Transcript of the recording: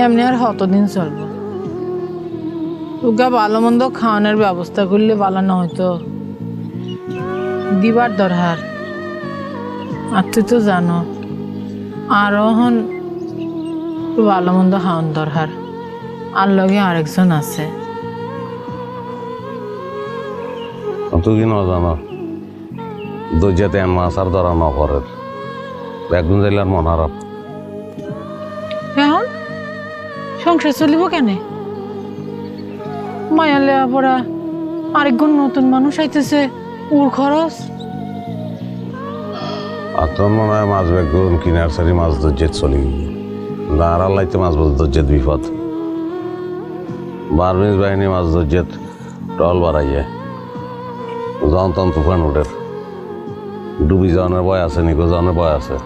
এমনি আর কতদিন চলবো? তোকে ভালো মন্দ খাওয়ানোর ব্যবস্থা করলে ভালো না হয়তো দিবার দরকার। আর তুই তো জানো আরো হন ভালো মন্দ খাওয়ান দরকার। আর লগে আরেকজন আছে। তুই কি না জানো দরজাতে মাছ আর ধরা ন করে একদিন যাইলে আর মন খারাপ। এখন সংসার চলিব কেন? মায়া লেয়া পড়া আরেকজন নতুন মানুষ আইতেছে, ওর খরচ। আর তোর মনে হয় মাছ বেগুন কিনার সারি মাছ দরজেত চলি দাঁড়াল লাইতে মাছ দরজেত বিপদ। বার্মিজ বাহিনী মাছ দরজেত টল বাড়াই যায় যখন তখন তুফান উঠে ডুবি যাওয়ানোর ভয় আছে নিখোঁজ যাওয়ানোর ভয় আছে।